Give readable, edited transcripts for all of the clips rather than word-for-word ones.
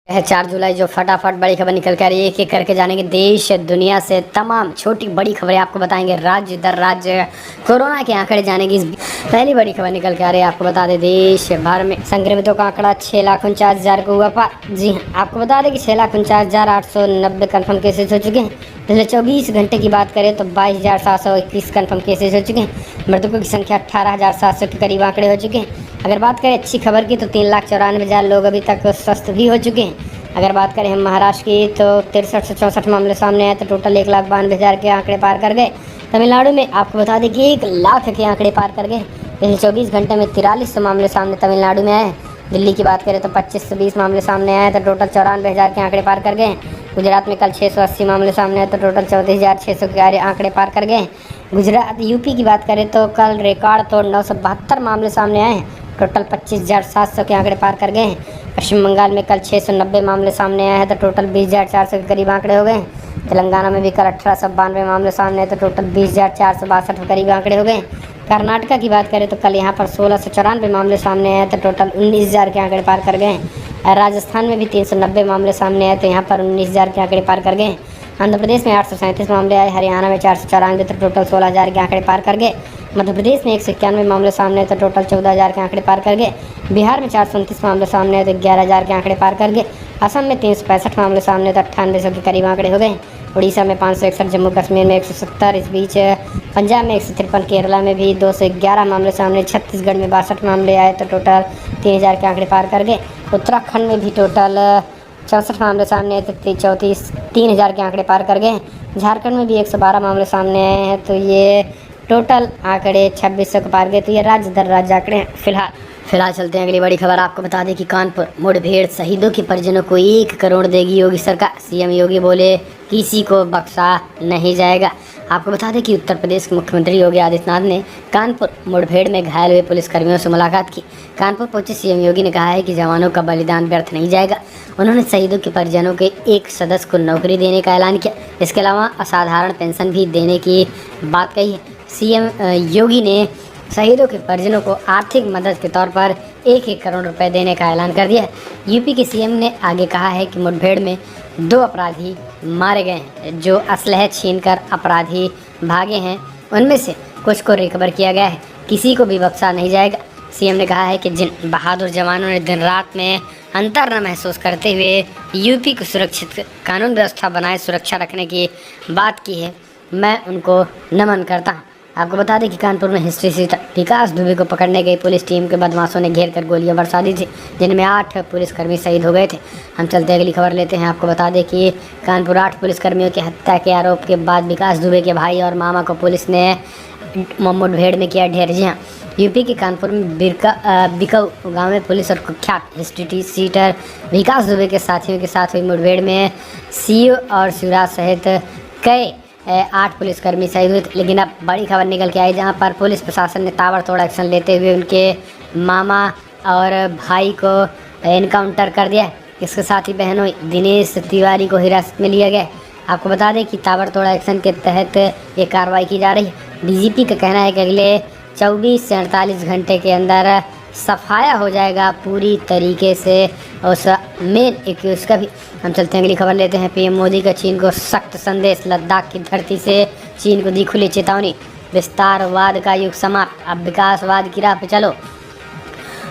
है 4 जुलाई जो फटाफट बड़ी खबर निकल कर एक एक करके जानेंगे देश दुनिया से तमाम छोटी बड़ी खबरें आपको बताएंगे। राज्य दर राज्य कोरोना के आंकड़े जानेंगे। इस पहली बड़ी खबर निकल के आ रही है, आपको बता दें देश भर में संक्रमितों का आंकड़ा 6,49,000 को हुआ पार। जी हाँ, आपको बता दें कि 6,49,890 कन्फर्म केसेज हो चुके हैं। पिछले 24 घंटे की बात करें तो 22,721 कन्फर्म केसेज हो चुके हैं। मृतकों की संख्या 18,700 के करीब आंकड़े हो चुके हैं। अगर बात करें अच्छी खबर की तो 3,94,000 लोग अभी तक स्वस्थ भी हो चुके हैं। अगर बात करें हम महाराष्ट्र की तो 63 से 64 मामले सामने आए तो टोटल 1,92,000 के आंकड़े पार कर गए। तमिलनाडु में आपको बता दें कि 1 लाख के आंकड़े पार कर गए। पिछले 24 घंटे में 43 मामले सामने तमिलनाडु में आए। दिल्ली की बात करें तो 25 से 20 मामले सामने आए तो टोटल 94,000 के आंकड़े पार कर गए। गुजरात में कल 680 मामले सामने आए तो टोटल 34,600 के आंकड़े पार कर गए। गुजरात यूपी की बात करें तो कल रिकॉर्ड तोड़ 972 मामले सामने आए, टोटल 25,700 के आंकड़े पार कर गए हैं। पश्चिम बंगाल में कल 690 मामले सामने आए हैं तो टोटल 20,400 के करीब आंकड़े हो गए। तेलंगाना में भी कल 1892 मामले सामने आए तो टोटल 20,462 के करीब आंकड़े हो गए। कर्नाटका की बात करें तो कल यहाँ पर 1694 मामले सामने आए तो टोटल 19,000 के आंकड़े पार कर गए। राजस्थान में भी 390 मामले सामने आए तो यहाँ पर 19,000 के आंकड़े पार कर गए। आंध्र प्रदेश में 837 मामले आए, हरियाणा में 494 तो टोटल 16,000 के आंकड़े पार कर गए। मध्य प्रदेश में 191 मामले सामने आए तो टोटल 14,000 के आंकड़े पार कर गए। बिहार में 429 मामले सामने आए तो 11,000 के आंकड़े पार कर गए। असम में 365 मामले सामने तो 9800 के करीब आंकड़े हो गए। उड़ीसा में 561, जम्मू कश्मीर में 170। इस बीच पंजाब में 153, केरला में भी 211 मामले सामने, छत्तीसगढ़ में 62 मामले आए तो टोटल 3,000 के आंकड़े पार कर गए। उत्तराखंड में भी टोटल 64 मामले सामने आए तो 3,000 के आंकड़े पार कर गए। झारखंड में भी 112 मामले सामने आए हैं तो ये टोटल आंकड़े 2600 को पार गए। तो ये राज्य दर राज्य आंकड़े हैं। फिलहाल चलते हैं अगली बड़ी खबर। आपको बता दें कि कानपुर मुठभेड़ शहीदों के परिजनों को 1 करोड़ देगी योगी सरकार। सीएम योगी बोले किसी को बख्शा नहीं जाएगा। आपको बता दें कि उत्तर प्रदेश के मुख्यमंत्री योगी आदित्यनाथ ने कानपुर मुठभेड़ में घायल हुए पुलिसकर्मियों से मुलाकात की। कानपुर पहुंचे सीएम योगी ने कहा है कि जवानों का बलिदान व्यर्थ नहीं जाएगा। उन्होंने शहीदों के परिजनों के एक सदस्य को नौकरी देने का ऐलान किया। इसके अलावा असाधारण पेंशन भी देने की बात कही है। सीएम योगी ने शहीदों के परिजनों को आर्थिक मदद के तौर पर 1-1 करोड़ रुपए देने का ऐलान कर दिया है। यूपी के सीएम ने आगे कहा है कि मुठभेड़ में 2 अपराधी मारे गए हैं। जो असलहे छीनकर अपराधी भागे हैं उनमें से कुछ को रिकवर किया गया है, किसी को भी बख्शा नहीं जाएगा। सीएम ने कहा है कि जिन बहादुर जवानों ने दिन रात में अंतर न महसूस करते हुए यूपी को सुरक्षित कानून व्यवस्था बनाए सुरक्षा रखने की बात की है, मैं उनको नमन करता हूँ। आपको बता दें कि कानपुर में हिस्ट्री सीटर विकास दुबे को पकड़ने गई पुलिस टीम के बदमाशों ने घेर कर गोलियां बरसा दी थी, जिनमें 8 पुलिसकर्मी शहीद हो गए थे। हम चलते अगली खबर लेते हैं। आपको बता दें कि कानपुर 8 पुलिसकर्मियों की हत्या के आरोप के बाद विकास दुबे के भाई और मामा को पुलिस ने मुठभेड़ में किया ढेर। जी हाँ, यूपी के कानपुर में बिकऊ गाँव में पुलिस और कुख्यात हिस्ट्री सीटर विकास दुबे के साथियों के साथ हुई मुठभेड़ में सीओ और शिवराज सहित कई 8 पुलिसकर्मी शहीद हुए थे। लेकिन अब बड़ी खबर निकल के आई जहां पर पुलिस प्रशासन ने ताबड़तोड़ एक्शन लेते हुए उनके मामा और भाई को इनकाउंटर कर दिया है। इसके साथ ही बहनों दिनेश तिवारी को हिरासत में लिया गया है। आपको बता दें कि ताबड़तोड़ एक्शन के तहत ये कार्रवाई की जा रही है। डीजीपी का कहना है कि अगले 24 से 48 घंटे के अंदर सफाया हो जाएगा पूरी तरीके से उस मेन एक्यूज का भी। हम चलते हैं अगली खबर लेते हैं। पीएम मोदी का चीन को सख्त संदेश, लद्दाख की धरती से चीन को दी खुली चेतावनी। विस्तारवाद का युग समाप्त, अब विकासवाद की राह पे चलो।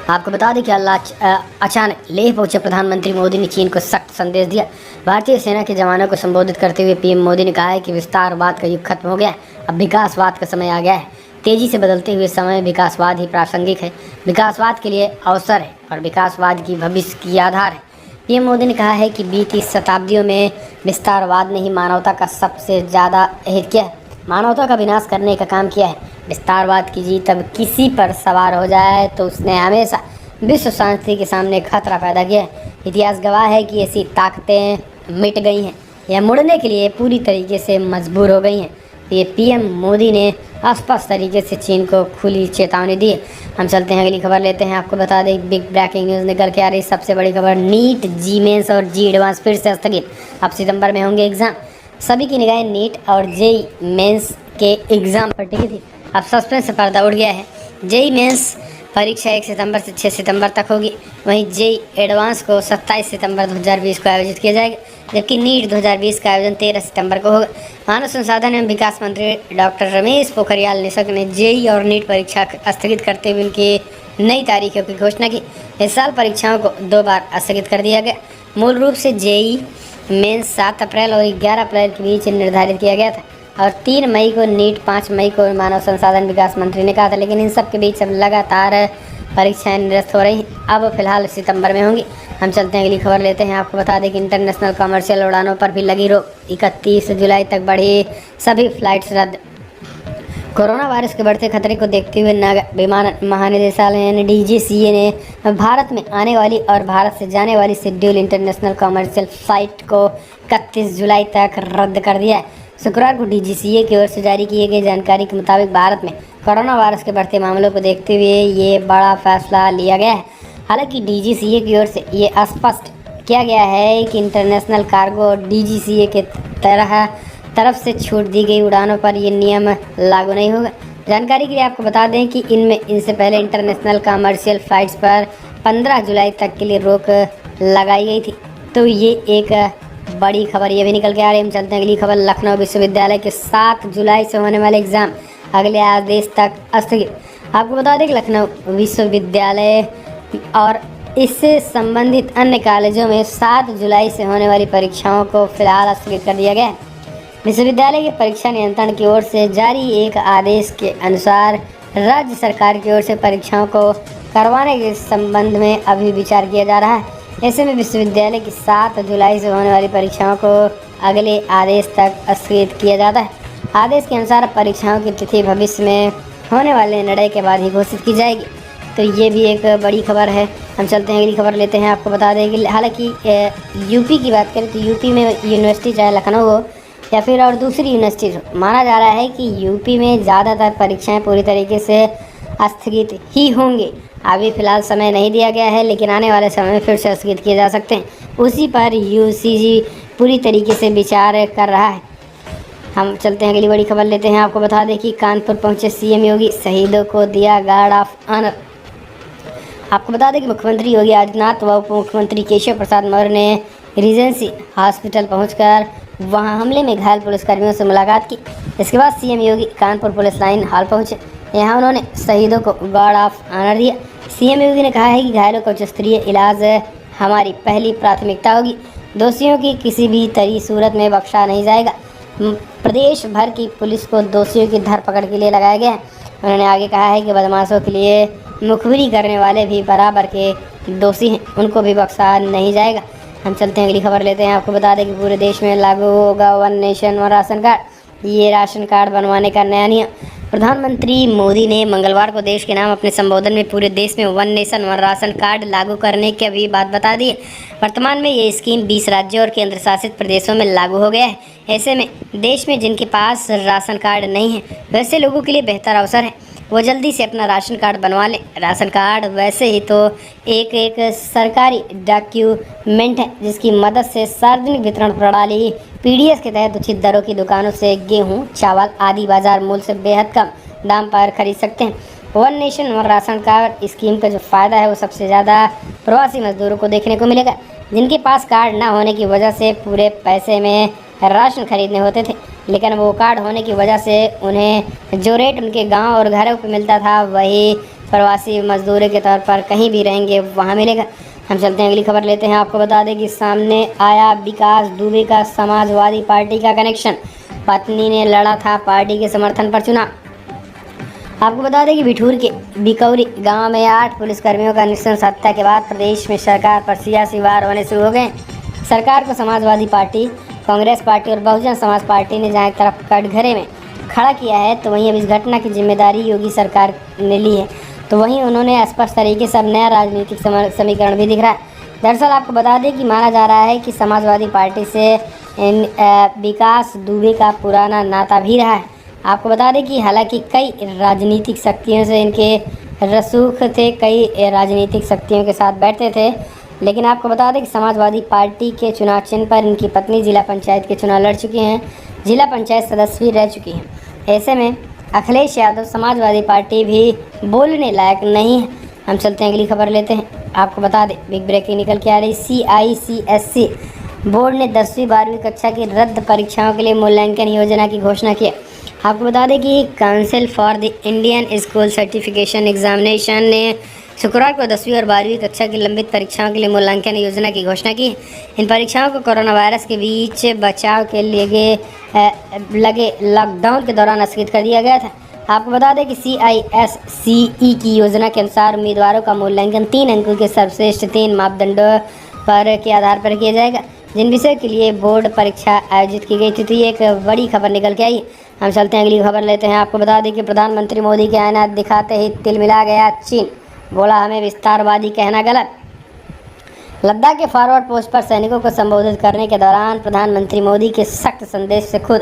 आपको बता दें कि अचानक लेह पहुंचे प्रधानमंत्री मोदी ने चीन को सख्त संदेश दिया। भारतीय सेना के जवानों को संबोधित करते हुए पीएम मोदी ने कहा है कि विस्तारवाद का युग खत्म हो गया है, अब विकासवाद का समय आ गया है। तेजी से बदलते हुए समय विकासवाद ही प्रासंगिक है, विकासवाद के लिए अवसर है और विकासवाद की भविष्य की आधार है। पीएम मोदी ने कहा है कि बीती शताब्दियों में विस्तारवाद ने ही मानवता का सबसे ज़्यादा हित किया है, मानवता का विनाश करने का काम किया है। विस्तारवाद की जीत अब किसी पर सवार हो जाए तो उसने हमेशा विश्व शांति के सामने खतरा पैदा किया है। इतिहास गवाह है कि ऐसी ताकतें मिट गई हैं या मुड़ने के लिए पूरी तरीके से मजबूर हो गई हैं। ये पीएम मोदी ने स्पष्ट तरीके से चीन को खुली चेतावनी दी। हम चलते हैं अगली खबर लेते हैं। आपको बता दें बिग ब्रेकिंग न्यूज़ निकल के आ रही सबसे बड़ी खबर, नीट, जी मेंस और जी एडवांस फिर से स्थगित। अब सितंबर में होंगे एग्ज़ाम। सभी की निगाहें नीट और जेई मेंस के एग्ज़ाम पर टिकी थी। अब सस्पेंस से पर्दा उठ गया है। जेई मेंस परीक्षा 1 सितंबर से 6 सितंबर तक होगी। वहीं जेई एडवांस को 27 सितंबर 2020 को आयोजित किया जाएगा, जबकि नीट 2020 का आयोजन 13 सितंबर को होगा। मानव संसाधन एवं विकास मंत्री डॉक्टर रमेश पोखरियाल निशंक ने जेई और नीट परीक्षा स्थगित करते हुए उनकी नई तारीखों की घोषणा की। इस साल परीक्षाओं को 2 बार स्थगित कर दिया गया। मूल रूप से जेई मेंस 7 अप्रैल और 11 अप्रैल के बीच निर्धारित किया गया था और 3 मई को नीट, 5 मई को मानव संसाधन विकास मंत्री ने कहा था, लेकिन इन सब के बीच अब लगातार परीक्षाएं निरस्त हो रही। अब फिलहाल सितंबर में होंगी। हम चलते हैं अगली खबर लेते हैं। आपको बता दें कि इंटरनेशनल कमर्शियल उड़ानों पर भी लगी रोक। 31 जुलाई तक बढ़ी सभी फ्लाइट्स रद्द। कोरोना वायरस के बढ़ते खतरे को देखते हुए विमान महानिदेशालय यानी DGCA ने भारत में आने वाली और भारत से जाने वाली शेड्यूल इंटरनेशनल कमर्शियल फ्लाइट को 31 जुलाई तक रद्द कर दिया है। शुक्रवार को DGCA की ओर से जारी किए गए जानकारी के मुताबिक भारत में कोरोना वायरस के बढ़ते मामलों को देखते हुए ये बड़ा फैसला लिया गया है। हालांकि DGCA की ओर से ये स्पष्ट किया गया है कि इंटरनेशनल कार्गो DGCA के तरफ से छूट दी गई उड़ानों पर ये नियम लागू नहीं होगा। जानकारी के लिए आपको बता दें कि इनसे पहले इंटरनेशनल कमर्शियल फ्लाइट्स पर 15 जुलाई तक के लिए रोक लगाई गई थी। तो ये एक बड़ी खबर ये भी निकल के आ रही है। हम चलते हैं अगली खबर। लखनऊ विश्वविद्यालय के 7 जुलाई से होने वाले एग्जाम अगले आदेश तक स्थगित। आपको बता दें कि लखनऊ विश्वविद्यालय और इससे संबंधित अन्य कॉलेजों में 7 जुलाई से होने वाली परीक्षाओं को फिलहाल स्थगित कर दिया गया है। विश्वविद्यालय के परीक्षा नियंत्रण की ओर से जारी एक आदेश के अनुसार राज्य सरकार की ओर से परीक्षाओं को करवाने के संबंध में अभी विचार किया जा रहा है। ऐसे में विश्वविद्यालय की 7 जुलाई से होने वाली परीक्षाओं को अगले आदेश तक स्थगित किया जाता है। आदेश के अनुसार परीक्षाओं की तिथि भविष्य में होने वाले निर्णय के बाद ही घोषित की जाएगी। तो ये भी एक बड़ी खबर है। हम चलते हैं अगली खबर लेते हैं। आपको बता दें कि हालांकि यूपी की बात करें तो यूपी में यूनिवर्सिटी चाहे लखनऊ हो या फिर और दूसरी यूनिवर्सिटी हो, माना जा रहा है कि यूपी में ज़्यादातर परीक्षाएं पूरी तरीके से स्थगित ही होंगी। अभी फ़िलहाल समय नहीं दिया गया है, लेकिन आने वाले समय में फिर से स्थगित किए जा सकते हैं। उसी पर UGC पूरी तरीके से विचार कर रहा है। हम चलते हैं अगली बड़ी खबर लेते हैं। आपको बता दें कि कानपुर पहुंचे CM योगी, शहीदों को दिया गार्ड ऑफ ऑनर। आपको बता दें कि मुख्यमंत्री योगी आदित्यनाथ व उप मुख्यमंत्री केशव प्रसाद मौर्य ने रीजेंसी हॉस्पिटल पहुंचकर वहां हमले में घायल पुलिसकर्मियों से मुलाकात की। इसके बाद CM योगी कानपुर पुलिस लाइन हॉल पहुंचे। यहाँ उन्होंने शहीदों को गार्ड ऑफ ऑनर दिया। CM योगी ने कहा है कि घायलों का उच्च स्तरीय इलाज हमारी पहली प्राथमिकता होगी। दोषियों की किसी भी तरी सूरत में बख्शा नहीं जाएगा। प्रदेश भर की पुलिस को दोषियों की धरपकड़ के लिए लगाया गया है। उन्होंने आगे कहा है कि बदमाशों के लिए मुखबिरी करने वाले भी बराबर के दोषी हैं, उनको भी बख्शा नहीं जाएगा। हम चलते हैं अगली खबर लेते हैं। आपको बता दें कि पूरे देश में लागू होगा one nation one ration card. ये राशन कार्ड बनवाने का नया नियम। प्रधानमंत्री मोदी ने मंगलवार को देश के नाम अपने संबोधन में पूरे देश में one nation one ration card लागू करने की भी बात बता दी है। वर्तमान में ये स्कीम 20 राज्यों और केंद्र शासित प्रदेशों में लागू हो गया है। ऐसे में देश में जिनके पास राशन कार्ड नहीं है वैसे लोगों के लिए बेहतर अवसर है, वो जल्दी से अपना राशन कार्ड बनवा लें। राशन कार्ड वैसे ही तो एक सरकारी डॉक्यूमेंट है जिसकी मदद से सार्वजनिक वितरण प्रणाली PDS के तहत उचित दरों की दुकानों से गेहूं, चावल आदि बाजार मूल्य से बेहद कम दाम पर खरीद सकते हैं। One nation one ration card scheme का जो फ़ायदा है वो सबसे ज़्यादा प्रवासी मजदूरों को देखने को मिलेगा, जिनके पास कार्ड ना होने की वजह से पूरे पैसे में राशन खरीदने होते थे, लेकिन वो कार्ड होने की वजह से उन्हें जो रेट उनके गांव और घरों पर मिलता था वही प्रवासी मजदूरों के तौर पर कहीं भी रहेंगे वहाँ मिलेगा। हम चलते हैं अगली खबर लेते हैं। आपको बता दें कि सामने आया विकास दुबे का समाजवादी पार्टी का कनेक्शन। पत्नी ने लड़ा था पार्टी के समर्थन पर चुनाव। आपको बता दें कि बिठूर के बिकौरी गांव में 8 पुलिसकर्मियों का नृशंस हत्या के बाद प्रदेश में सरकार पर सियासी वार होने शुरू हो गए। सरकार को समाजवादी पार्टी, कांग्रेस पार्टी और बहुजन समाज पार्टी ने जहाँ एक तरफ कटघरे में खड़ा किया है तो वहीं अब इस घटना की जिम्मेदारी योगी सरकार ने ली है। तो वहीं उन्होंने स्पष्ट तरीके से अब नया राजनीतिक समीकरण भी दिख रहा है। दरअसल आपको बता दें कि माना जा रहा है कि समाजवादी पार्टी से विकास दुबे का पुराना नाता भी रहा है। आपको बता दें कि हालांकि कई राजनीतिक शक्तियों से इनके रसूख थे, कई राजनीतिक शक्तियों के साथ बैठते थे, लेकिन आपको बता दें कि समाजवादी पार्टी के चुनाव चिन्ह पर इनकी पत्नी जिला पंचायत के चुनाव लड़ चुकी हैं, जिला पंचायत सदस्य भी रह चुकी हैं। ऐसे में अखिलेश यादव समाजवादी पार्टी भी बोलने लायक नहीं है। हम चलते हैं अगली खबर लेते हैं। आपको बता दें, बिग ब्रेकिंग निकल के आ रही, CICSE बोर्ड ने 10वीं 12वीं कक्षा की रद्द परीक्षाओं के लिए मूल्यांकन योजना की घोषणा की। आपको बता दें कि council for the Indian school certification examination ने शुक्रवार को 10वीं और 12वीं कक्षा की लंबित परीक्षाओं के लिए मूल्यांकन योजना की घोषणा की। इन परीक्षाओं को कोरोना वायरस के बीच बचाव के लिए लगे लॉकडाउन के दौरान स्थगित कर दिया गया था। आपको बता दें कि CISCE की योजना के अनुसार उम्मीदवारों का मूल्यांकन 3 अंकों के सर्वश्रेष्ठ 3 मापदंडों पर के आधार पर किया जाएगा, जिन विषय के लिए बोर्ड परीक्षा आयोजित की गई थी। तो ये एक बड़ी खबर निकल के आई। हम चलते हैं अगली खबर लेते हैं। आपको बता दें कि प्रधानमंत्री मोदी के आईना दिखाते ही तिलमिला गया चीन, बोला हमें विस्तारवादी कहना गलत। लद्दाख के फॉरवर्ड पोस्ट पर सैनिकों को संबोधित करने के दौरान प्रधानमंत्री मोदी के सख्त संदेश से खुद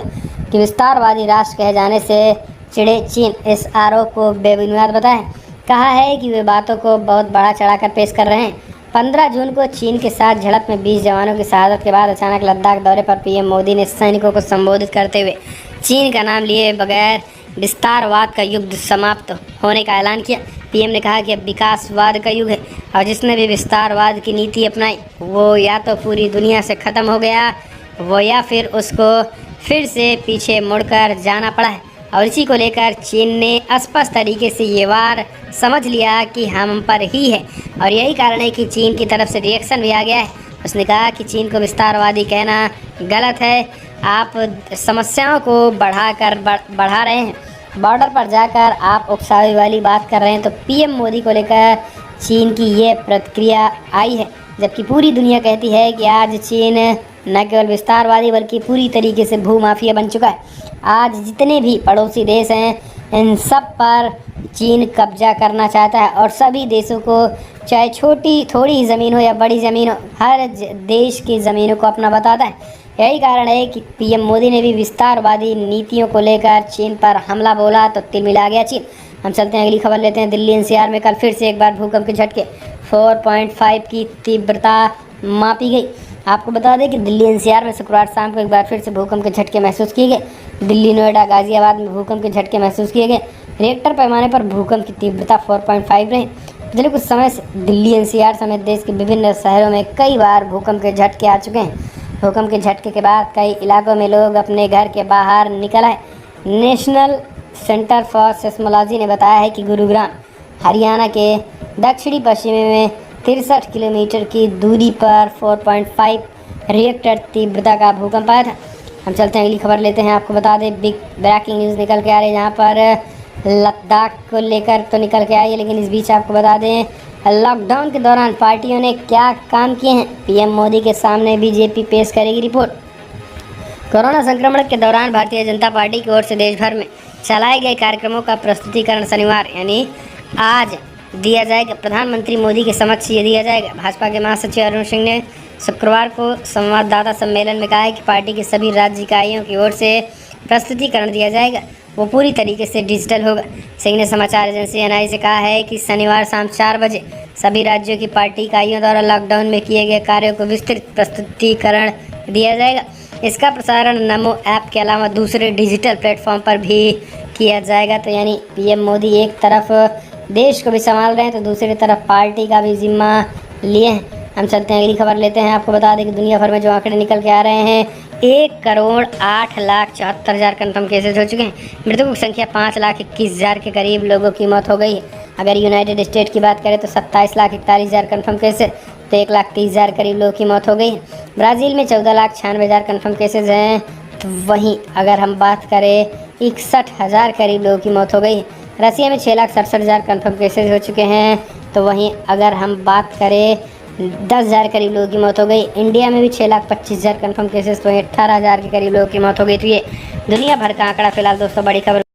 कि विस्तारवादी राष्ट्र कहे जाने से चिड़े चीन इस आरोप को बेबुनियाद बताया। कहा है कि वे बातों को बहुत बढ़ा चढ़ाकर पेश कर रहे हैं। 15 जून को चीन के साथ झड़प में 20 जवानों की शहादत के बाद अचानक लद्दाख दौरे पर PM मोदी ने सैनिकों को संबोधित करते हुए चीन का नाम लिए बगैर विस्तारवाद का युग समाप्त होने का ऐलान किया। PM ने कहा कि अब विकासवाद का युग है और जिसने भी विस्तारवाद की नीति अपनाई वो या तो पूरी दुनिया से ख़त्म हो गया वो या फिर उसको फिर से पीछे मुड़कर जाना पड़ा है। और इसी को लेकर चीन ने स्पष्ट तरीके से ये वार समझ लिया कि हम पर ही है और यही कारण है कि चीन की तरफ से रिएक्शन भी आ गया है। उसने कहा कि चीन को विस्तारवादी कहना गलत है, आप समस्याओं को बढ़ा रहे हैं, बॉर्डर पर जाकर आप उकसावे वाली बात कर रहे हैं। तो PM मोदी को लेकर चीन की ये प्रतिक्रिया आई है, जबकि पूरी दुनिया कहती है कि आज चीन न केवल विस्तारवादी बल्कि पूरी तरीके से भूमाफिया बन चुका है। आज जितने भी पड़ोसी देश हैं इन सब पर चीन कब्जा करना चाहता है और सभी देशों को, चाहे छोटी थोड़ी ही ज़मीन हो या बड़ी ज़मीन हो, हर देश की ज़मीनों को अपना बताता है। यही कारण है कि PM मोदी ने भी विस्तारवादी नीतियों को लेकर चीन पर हमला बोला तो तिलमिला गया चीन। हम चलते हैं अगली खबर लेते हैं। दिल्ली NCR में कल फिर से एक बार भूकंप के झटके 4.5 की तीव्रता मापी गई। आपको बता दें कि दिल्ली NCR में शुक्रवार शाम को एक बार फिर से भूकंप के झटके महसूस किए गए। दिल्ली, नोएडा, गाजियाबाद में भूकंप के झटके महसूस किए गए। रिएक्टर पैमाने पर भूकंप की तीव्रता 4.5 रही। पिछले कुछ समय से दिल्ली NCR समेत देश के विभिन्न शहरों में कई बार भूकंप के झटके आ चुके हैं। भूकंप के झटके के बाद कई इलाकों में लोग अपने घर के बाहर निकल आए। नेशनल सेंटर फॉर सेस्मोलॉजी ने बताया है कि गुरुग्राम, हरियाणा के दक्षिणी पश्चिमी में 63 किलोमीटर की दूरी पर 4.5 रिएक्टर तीव्रता का भूकंप आया था। हम चलते हैं अगली खबर लेते हैं। आपको बता दें, बिग ब्रेकिंग न्यूज़ निकल के आ रही है, जहाँ पर लद्दाख को लेकर तो निकल के आई है, लेकिन इस बीच आपको बता दें लॉकडाउन के दौरान पार्टियों ने क्या काम किए हैं। PM मोदी के सामने BJP पेश करेगी रिपोर्ट। कोरोना संक्रमण के दौरान भारतीय जनता पार्टी की ओर से देश भर में चलाए गए कार्यक्रमों का प्रस्तुतिकरण शनिवार यानी आज दिया जाएगा। प्रधानमंत्री मोदी के समक्ष ये दिया जाएगा। भाजपा के महासचिव अरुण सिंह ने शुक्रवार को संवाददाता सम्मेलन में कहा है कि पार्टी के सभी राज्य इकाइयों की ओर से प्रस्तुतिकरण दिया जाएगा, वो पूरी तरीके से डिजिटल होगा। सिंह ने समाचार एजेंसी NI से कहा है कि शनिवार शाम 4 बजे सभी राज्यों की पार्टी इकाइयों द्वारा लॉकडाउन में किए गए कार्यों को विस्तृत प्रस्तुतिकरण दिया जाएगा। इसका प्रसारण नमो ऐप के अलावा दूसरे डिजिटल प्लेटफॉर्म पर भी किया जाएगा। तो यानी PM मोदी एक तरफ देश को भी संभाल रहे हैं तो दूसरी तरफ पार्टी का भी जिम्मा लिए हैं। हम चलते हैं अगली खबर लेते हैं। आपको बता दें कि दुनिया भर में जो आंकड़े निकल के आ रहे हैं, 1,08,74,000 कन्फर्म केसेज हो चुके हैं। मृतकों की संख्या 5,21,000 के करीब लोगों की मौत हो गई है। अगर यूनाइटेड स्टेट की बात करें तो 27,41,000 कन्फर्म केसेज, तो 1,30,000 करीब लोगों की मौत हो गई है। ब्राज़ील में 14,96,000 कन्फर्म केसेज हैं। तो वहीं अगर हम बात करें 61,000 करीब लोगों की मौत हो गई है। रसिया में 6,67,000 कन्फर्म केसेज हो चुके हैं। तो वहीं अगर हम बात करें 10,000 करीब लोगों की मौत हो गई। इंडिया में भी 6,25,000 कन्फर्म केसेस, तो 18,000 के करीब लोगों की मौत हो गई। तो ये दुनिया भर का आंकड़ा फिलहाल दोस्तों बड़ी खबर।